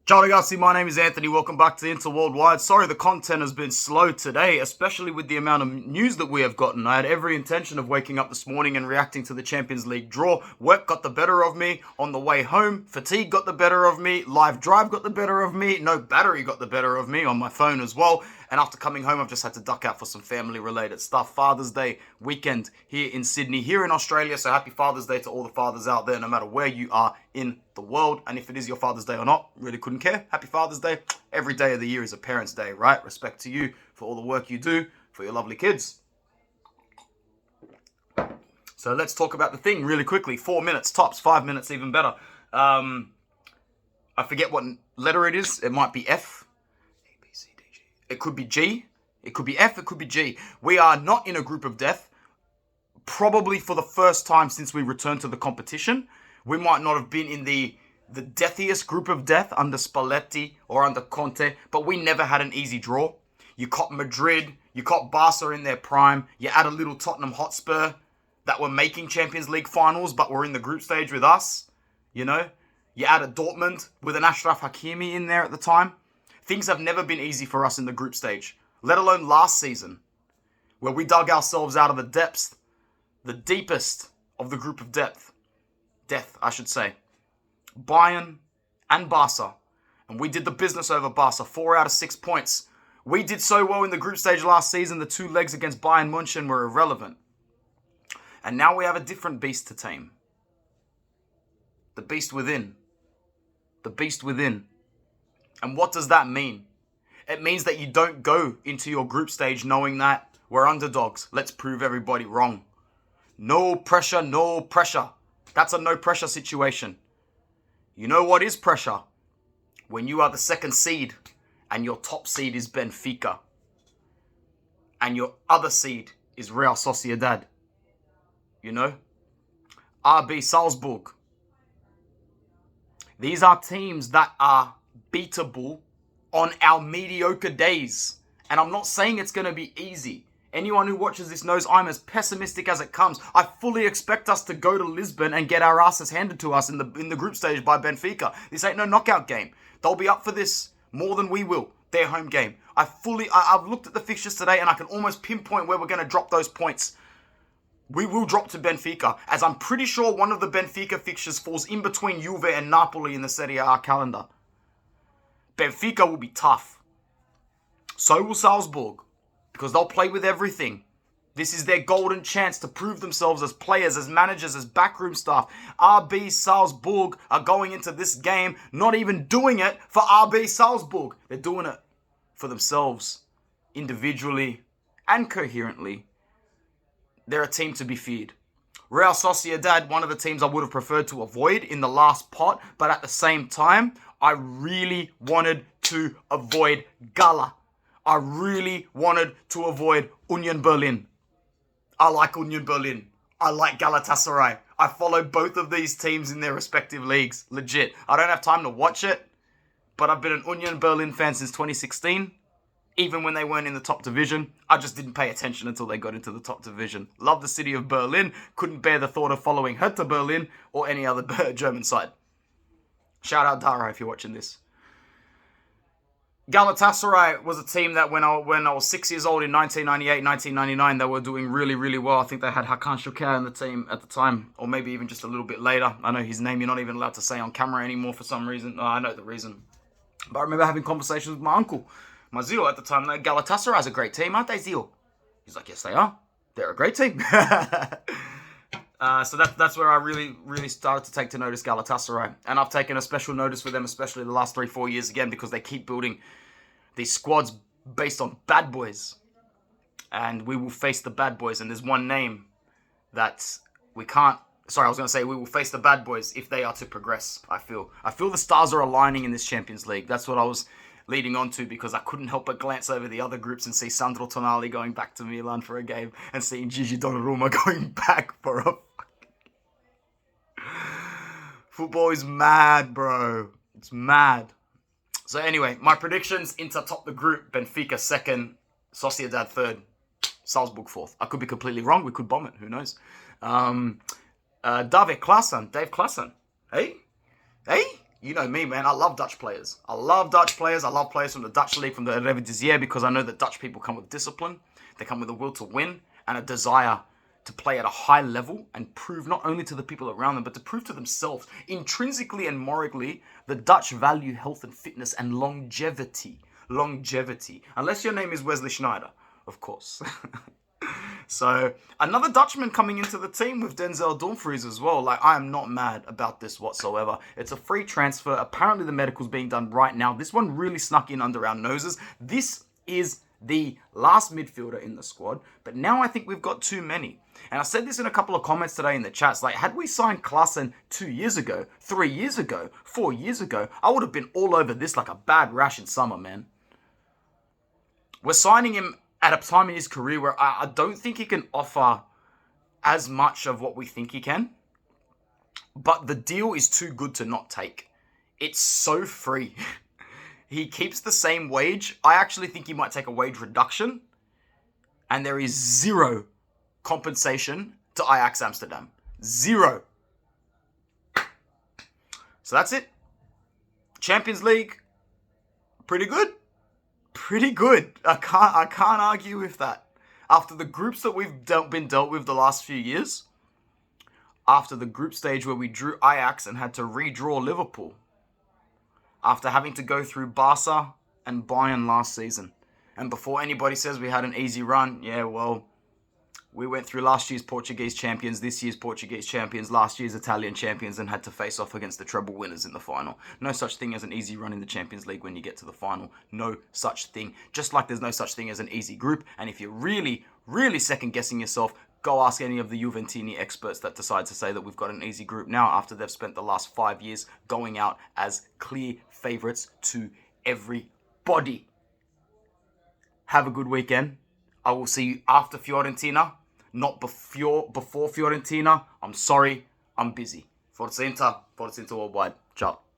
Ciao ragazzi, my name is Anthony. Welcome back to Inter Worldwide. Sorry the content has been slow today, especially with the amount of news that we have gotten. I had every intention of waking up this morning and reacting to the Champions League draw. Work got the better of me on the way home. Fatigue got the better of me. Live drive got the better of me. No battery got the better of me on my phone as well. And after coming home, I've just had to duck out for some family-related stuff. Father's Day weekend here in Sydney, here in Australia. So happy Father's Day to all the fathers out there, no matter where you are in the world. And if it is your Father's Day or not, really couldn't care. Happy Father's Day. Every day of the year is a parent's day, right? Respect to you for all the work you do for your lovely kids. So let's talk about the thing really quickly. 4 minutes, tops, 5 minutes, even better. I forget what letter it is. It might be F. It could be G. It could be F. It could be G. We are not in a group of death. Probably for the first time since we returned to the competition. We might not have been in the deathiest group of death under Spalletti or under Conte, but we never had an easy draw. You caught Madrid. You caught Barca in their prime. You add a little Tottenham Hotspur that were making Champions League finals, but were in the group stage with us. You know? You add a Dortmund with an Ashraf Hakimi in there at the time. Things have never been easy for us in the group stage, let alone last season, where we dug ourselves out of the depths, the deepest of the group of death, I should say. Bayern and Barca, and we did the business over Barca, 4 out of 6 points. We did so well in the group stage last season, the 2 legs against Bayern München were irrelevant. And now we have a different beast to tame. The beast within. The beast within. And what does that mean? It means that you don't go into your group stage knowing that we're underdogs. Let's prove everybody wrong. No pressure, no pressure. That's a no pressure situation. You know what is pressure? When you are the second seed and your top seed is Benfica and your other seed is Real Sociedad. You know? RB Salzburg. These are teams that are beatable on our mediocre days. And I'm not saying it's going to be easy. Anyone who watches this knows I'm as pessimistic as it comes. I fully expect us to go to Lisbon and get our asses handed to us in the group stage by Benfica. This ain't no knockout game. They'll be up for this more than we will. Their home game. I've looked at the fixtures today and I can almost pinpoint where we're going to drop those points. We will drop to Benfica, as I'm pretty sure one of the Benfica fixtures falls in between Juve and Napoli in the Serie A calendar. Benfica will be tough. So will Salzburg, because they'll play with everything. This is their golden chance to prove themselves as players, as managers, as backroom staff. RB Salzburg are going into this game not even doing it for RB Salzburg. They're doing it for themselves, individually and coherently. They're a team to be feared. Real Sociedad, one of the teams I would have preferred to avoid in the last pot, but at the same time, I really wanted to avoid Gala. I really wanted to avoid Union Berlin. I like Union Berlin. I like Galatasaray. I follow both of these teams in their respective leagues. Legit. I don't have time to watch it, but I've been an Union Berlin fan since 2016. Even when they weren't in the top division, I just didn't pay attention until they got into the top division. Love the city of Berlin. Couldn't bear the thought of following Hertha Berlin or any other German side. Shout out Dara if you're watching this. Galatasaray was a team that when I was 6 years old in 1998, 1999, they were doing really, really well. I think they had Hakan Şükür in the team at the time, or maybe even just a little bit later. I know his name you're not even allowed to say on camera anymore for some reason. Oh, I know the reason. But I remember having conversations with my uncle, my Zio at the time. Like, Galatasaray's a great team, aren't they, Zio? He's like, yes, they are. They're a great team. So that's where I really started to take to notice Galatasaray. And I've taken a special notice for them, especially the last 3-4 years again, because they keep building these squads based on bad boys. And we will face the bad boys. And there's one name that we can't... Sorry, I was going to say we will face the bad boys if they are to progress, I feel. I feel the stars are aligning in this Champions League. That's what I was leading on to, because I couldn't help but glance over the other groups and see Sandro Tonali going back to Milan for a game and seeing Gigi Donnarumma going back for a... Football is mad, bro. It's mad. So anyway, my predictions: Inter top the group, Benfica second, Sociedad third, Salzburg fourth. I could be completely wrong. We could bomb it. Who knows? Dave Klassen. Hey? You know me, man. I love Dutch players. I love Dutch players. I love players from the Dutch league, from the Eredivisie, because I know that Dutch people come with discipline. They come with a will to win and a desire to play at a high level and prove not only to the people around them, but to prove to themselves. Intrinsically and morally, the Dutch value health and fitness and longevity. Longevity. Unless your name is Wesley Schneider, of course. So, another Dutchman coming into the team with Denzel Dumfries as well. Like, I am not mad about this whatsoever. It's a free transfer. Apparently, the medical's being done right now. This one really snuck in under our noses. This is the last midfielder in the squad, but now I think we've got too many. And I said this in a couple of comments today in the chats. Like, had we signed Klassen 2 years ago, 3 years ago, 4 years ago, I would have been all over this like a bad rash in summer, man. We're signing him at a time in his career where I don't think he can offer as much of what we think he can. But the deal is too good to not take. It's so free. He keeps the same wage. I actually think he might take a wage reduction. And there is zero compensation to Ajax Amsterdam. Zero. So that's it. Champions League. Pretty good. Pretty good. I can't argue with that. After the groups that we've been dealt with the last few years, after the group stage where we drew Ajax and had to redraw Liverpool, after having to go through Barca and Bayern last season, and before anybody says we had an easy run, yeah, well, we went through last year's Portuguese champions, this year's Portuguese champions, last year's Italian champions, and had to face off against the treble winners in the final. No such thing as an easy run in the Champions League when you get to the final. No such thing. Just like there's no such thing as an easy group. And if you're really, really second-guessing yourself, go ask any of the Juventini experts that decide to say that we've got an easy group now after they've spent the last 5 years going out as clear favourites to everybody. Have a good weekend. I will see you after Fiorentina, not before Fiorentina. I'm sorry, I'm busy. Forza Inter, Forza Inter worldwide. Ciao.